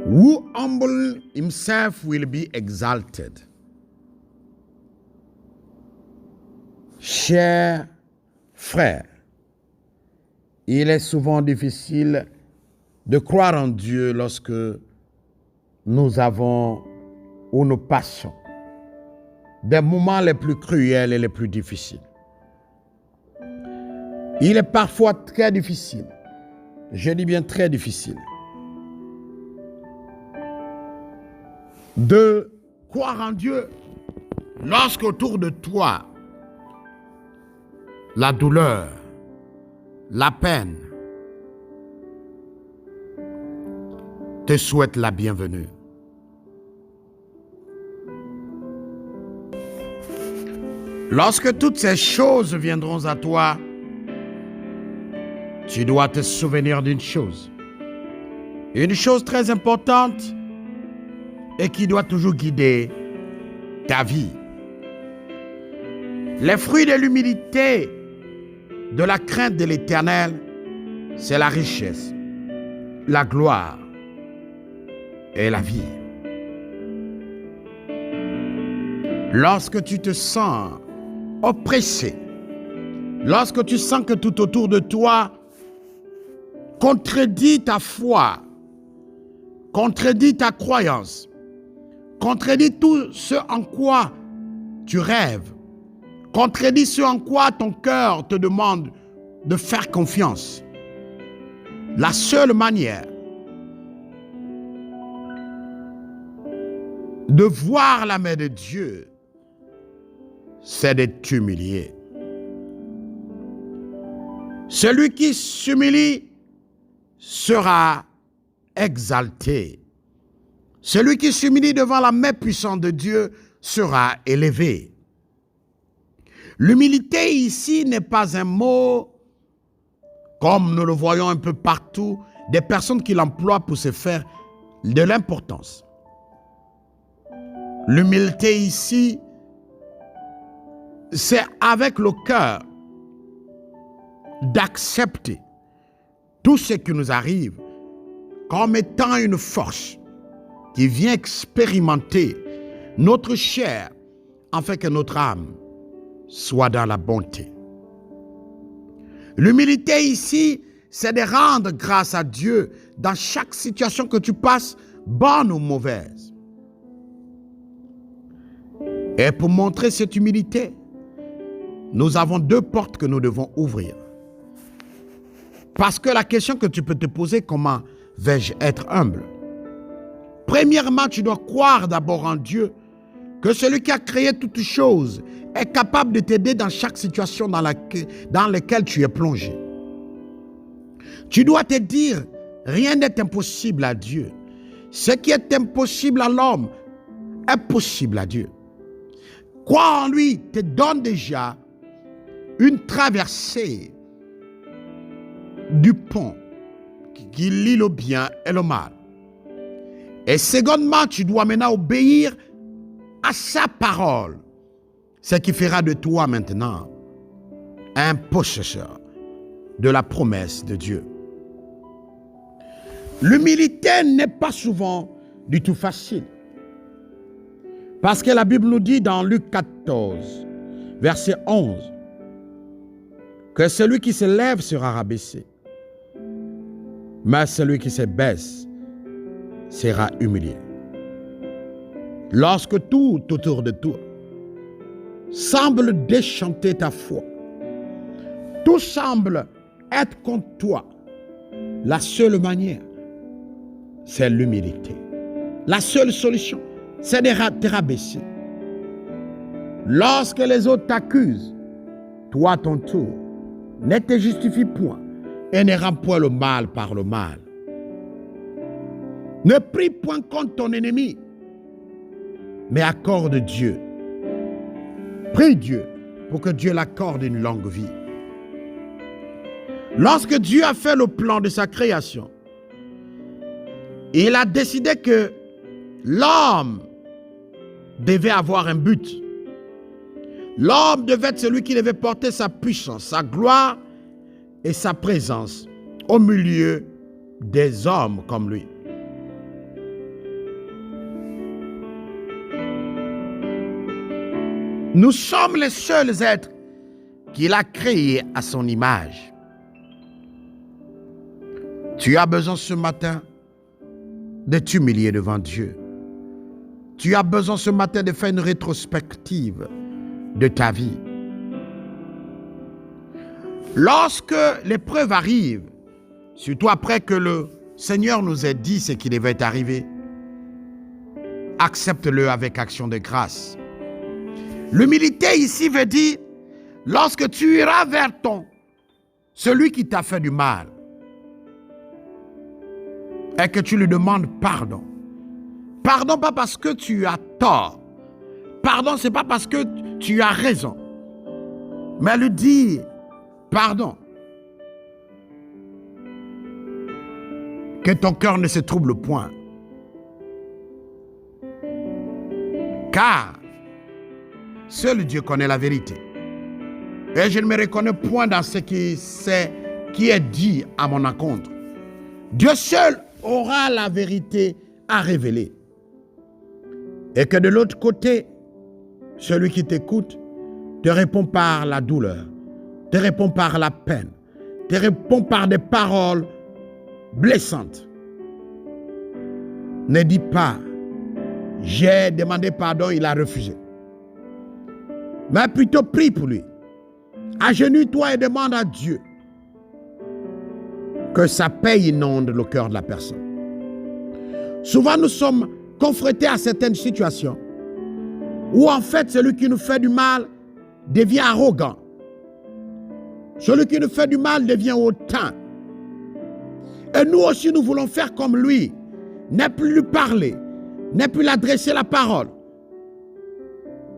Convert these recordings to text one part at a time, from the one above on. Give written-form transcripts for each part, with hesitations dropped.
Who humble himself will be exalted. Chers frères, il est souvent difficile de croire en Dieu lorsque nous avons ou nous passons des moments les plus cruels et les plus difficiles. Il est parfois très difficile, je dis bien très difficile, de croire en Dieu lorsqu'autour de toi, la douleur, la peine te souhaitent la bienvenue. Lorsque toutes ces choses viendront à toi, tu dois te souvenir d'une chose. Une chose très importante et qui doit toujours guider ta vie. Les fruits de l'humilité, de la crainte de l'Éternel, c'est la richesse, la gloire et la vie. Lorsque tu te sens oppressé, lorsque tu sens que tout autour de toi contredit ta foi, contredit ta croyance, contredit tout ce en quoi tu rêves, contredit ce en quoi ton cœur te demande de faire confiance. La seule manière de voir la main de Dieu, c'est de t'humilier. Celui qui s'humilie sera exalté. Celui qui s'humilie devant la main puissante de Dieu sera élevé. L'humilité ici n'est pas un mot, comme nous le voyons un peu partout, des personnes qui l'emploient pour se faire de l'importance. L'humilité ici, c'est avec le cœur d'accepter tout ce qui nous arrive comme étant une force qui vient expérimenter notre chair afin que notre âme soit dans la bonté. L'humilité ici, c'est de rendre grâce à Dieu dans chaque situation que tu passes, bonne ou mauvaise. Et pour montrer cette humilité, nous avons deux portes que nous devons ouvrir. Parce que la question que tu peux te poser, comment vais-je être humble? Premièrement, tu dois croire d'abord en Dieu, que celui qui a créé toutes choses est capable de t'aider dans chaque situation dans laquelle tu es plongé. Tu dois te dire, rien n'est impossible à Dieu. Ce qui est impossible à l'homme est possible à Dieu. Croire en lui te donne déjà une traversée du pont qui lie le bien et le mal. Et secondement, tu dois maintenant obéir à sa parole, ce qui fera de toi maintenant un possesseur de la promesse de Dieu. L'humilité n'est pas souvent du tout facile. Parce que la Bible nous dit dans Luc 14, verset 11, que celui qui se lève sera rabaissé, mais celui qui se baisse sera humilié. Lorsque tout autour de toi semble déchanter ta foi, tout semble être contre toi, la seule manière, c'est l'humilité. La seule solution, c'est de te rabaisser. Lorsque les autres t'accusent, toi, ton tour, ne te justifie point et ne rends point le mal par le mal. Ne prie point contre ton ennemi, mais accorde Dieu. Prie Dieu pour que Dieu l'accorde une longue vie. Lorsque Dieu a fait le plan de sa création, il a décidé que l'homme devait avoir un but. L'homme devait être celui qui devait porter sa puissance, sa gloire et sa présence au milieu des hommes comme lui. Nous sommes les seuls êtres qu'il a créés à son image. Tu as besoin ce matin de t'humilier devant Dieu. Tu as besoin ce matin de faire une rétrospective de ta vie. Lorsque l'épreuve arrive, surtout après que le Seigneur nous ait dit ce qui devait arriver, accepte-le avec action de grâce. L'humilité ici veut dire, lorsque tu iras vers celui qui t'a fait du mal, et que tu lui demandes pardon. Pardon pas parce que tu as tort. Pardon, c'est pas parce que tu as raison. Mais lui dire pardon. Que ton cœur ne se trouble point. Car seul Dieu connaît la vérité. Et je ne me reconnais point dans ce qui est dit à mon encontre. Dieu seul aura la vérité à révéler. Et que de l'autre côté, celui qui t'écoute te répond par la douleur, te répond par la peine, te répond par des paroles blessantes. Ne dis pas, j'ai demandé pardon, il a refusé. Mais plutôt prie pour lui. Agenouille-toi et demande à Dieu que sa paix inonde le cœur de la personne. Souvent, nous sommes confrontés à certaines situations où en fait, celui qui nous fait du mal devient arrogant. Celui qui nous fait du mal devient hautain. Et nous aussi, nous voulons faire comme lui, ne plus lui parler, ne plus lui adresser la parole.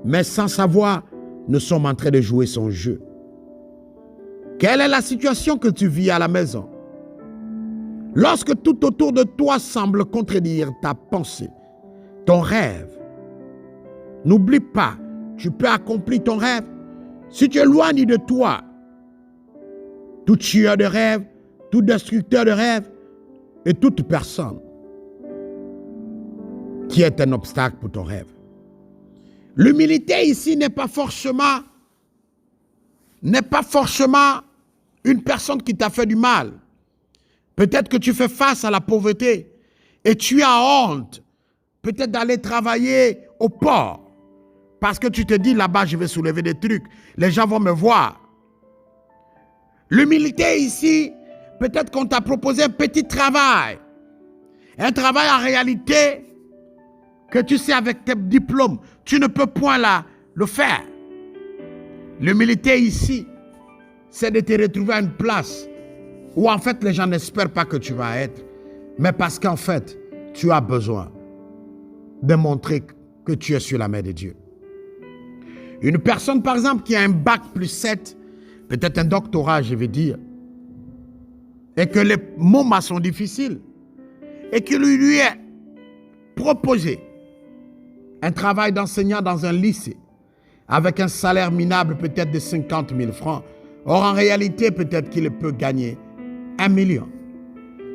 Mais sans savoir, nous sommes en train de jouer son jeu. Quelle est la situation que tu vis à la maison? Lorsque tout autour de toi semble contredire ta pensée, ton rêve, n'oublie pas, tu peux accomplir ton rêve si tu éloignes de toi tout tueur de rêve, tout destructeur de rêve et toute personne qui est un obstacle pour ton rêve. L'humilité ici n'est pas forcément une personne qui t'a fait du mal. Peut-être que tu fais face à la pauvreté et tu as honte peut-être d'aller travailler au port parce que tu te dis là-bas je vais soulever des trucs, les gens vont me voir. L'humilité ici, peut-être qu'on t'a proposé un petit travail, un travail en réalité que tu sais avec tes diplômes, tu ne peux point le faire. L'humilité ici, c'est de te retrouver à une place où en fait les gens n'espèrent pas que tu vas être, mais parce qu'en fait, tu as besoin de montrer que tu es sur la main de Dieu. Une personne par exemple qui a un bac plus 7, peut-être un doctorat je vais dire, et que les moments sont difficiles, et qu'il lui est proposé un travail d'enseignant dans un lycée, avec un salaire minable peut-être de 50 000 francs, or en réalité peut-être qu'il peut gagner 1 million.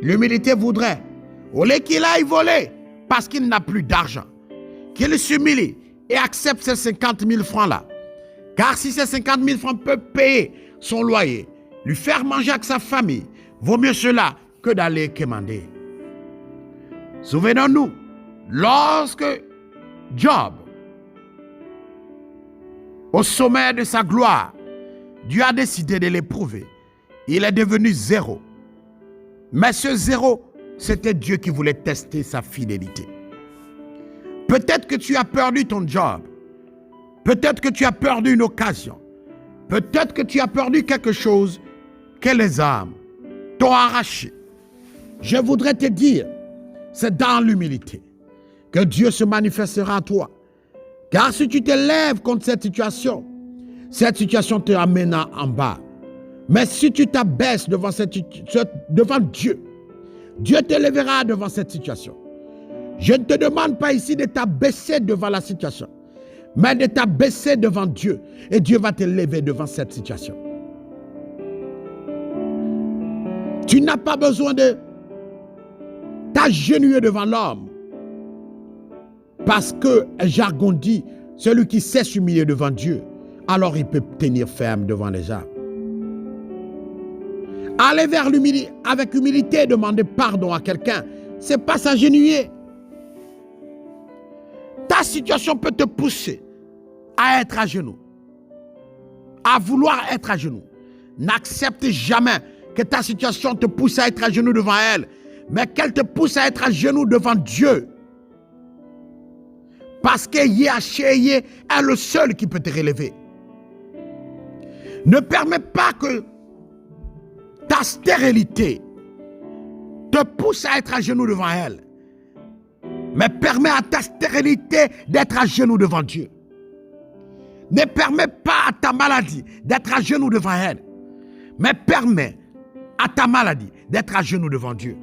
L'humilité voudrait, au lieu qu'il aille voler parce qu'il n'a plus d'argent, qu'il s'humilie et accepte ces 50 000 francs-là. Car si ces 50 000 francs peuvent payer son loyer, lui faire manger avec sa famille, vaut mieux cela que d'aller quémander. Souvenons-nous, lorsque Job, au sommet de sa gloire, Dieu a décidé de l'éprouver. Il est devenu zéro. Mais ce zéro, c'était Dieu qui voulait tester sa fidélité. Peut-être que tu as perdu ton job. Peut-être que tu as perdu une occasion. Peut-être que tu as perdu quelque chose que les âmes t'ont arraché. Je voudrais te dire, c'est dans l'humilité que Dieu se manifestera à toi. Car si tu te lèves contre cette situation te amènera en bas. Mais si tu t'abaisses devant Dieu, Dieu te lèvera devant cette situation. Je ne te demande pas ici de t'abaisser devant la situation, mais de t'abaisser devant Dieu. Et Dieu va te lever devant cette situation. Tu n'as pas besoin de t'agenouiller devant l'homme. Parce que, jargon dit, Celui qui sait s'humilier devant Dieu, alors il peut tenir ferme devant les hommes. Aller vers l'humilité, avec humilité et demander pardon à quelqu'un, c'est pas s'agenouiller. Ta situation peut te pousser à être à genoux, à vouloir être à genoux. N'accepte jamais que ta situation te pousse à être à genoux devant elle, mais qu'elle te pousse à être à genoux devant Dieu. Parce que Yahshua est le seul qui peut te relever. Ne permets pas que ta stérilité te pousse à être à genoux devant elle, mais permets à ta stérilité d'être à genoux devant Dieu. Ne permets pas à ta maladie d'être à genoux devant elle, mais permets à ta maladie d'être à genoux devant Dieu.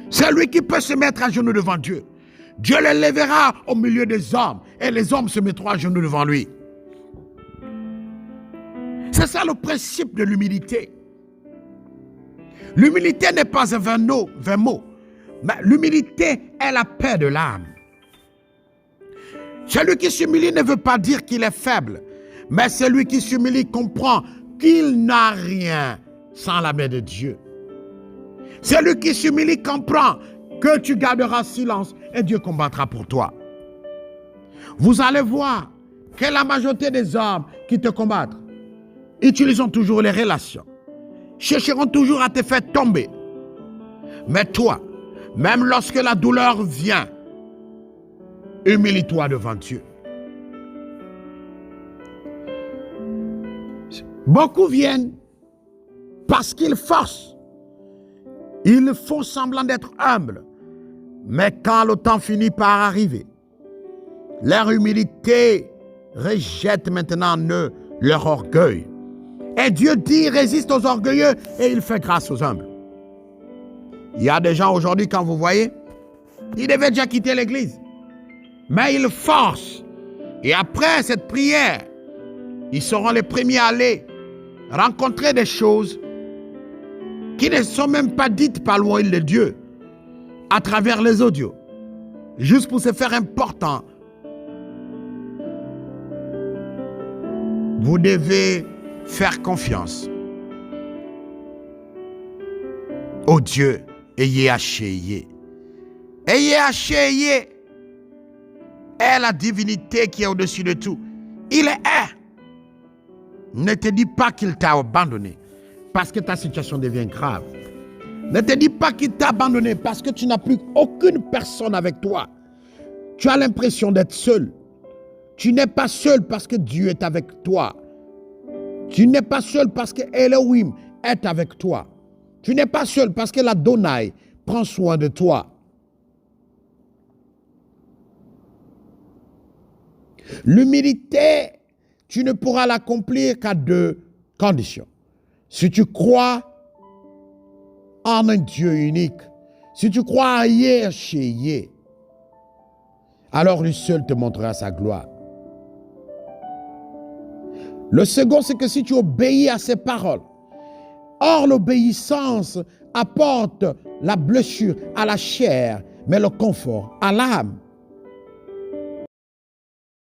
Celui qui peut se mettre à genoux devant Dieu, Dieu le lèvera au milieu des hommes et les hommes se mettront à genoux devant lui. C'est ça le principe de l'humilité. L'humilité n'est pas un vain mot, mais l'humilité est la paix de l'âme. Celui qui s'humilie ne veut pas dire qu'il est faible, mais celui qui s'humilie comprend qu'il n'a rien sans la main de Dieu. Celui qui s'humilie comprend que tu garderas silence et Dieu combattra pour toi. Vous allez voir que la majorité des hommes qui te combattent utilisent toujours les relations, chercheront toujours à te faire tomber. Mais toi, même lorsque la douleur vient, humilie-toi devant Dieu. Beaucoup viennent parce qu'ils forcent. Ils font semblant d'être humbles. Mais quand le temps finit par arriver, leur humilité rejette maintenant leur orgueil. Et Dieu dit, résiste aux orgueilleux et il fait grâce aux humbles. Il y a des gens aujourd'hui, quand vous voyez, ils devaient déjà quitter l'église. Mais ils forcent. Et après cette prière, ils seront les premiers à aller rencontrer des choses qui ne sont même pas dites par l'oreille de Dieu à travers les audios, juste pour se faire important. Vous devez faire confiance au Dieu et Yahshua. Et Yahshua est la divinité qui est au-dessus de tout. Il est. Ne te dis pas qu'il t'a abandonné parce que ta situation devient grave. Ne te dis pas qu'il t'a abandonné parce que tu n'as plus aucune personne avec toi. Tu as l'impression d'être seul. Tu n'es pas seul parce que Dieu est avec toi. Tu n'es pas seul parce que Elohim est avec toi. Tu n'es pas seul parce que l'Adonai prend soin de toi. L'humilité, tu ne pourras l'accomplir qu'à deux conditions. Si tu crois en un Dieu unique, si tu crois à Yahshua, alors lui seul te montrera sa gloire. Le second, c'est que si tu obéis à ses paroles, or l'obéissance apporte la blessure à la chair, mais le confort à l'âme.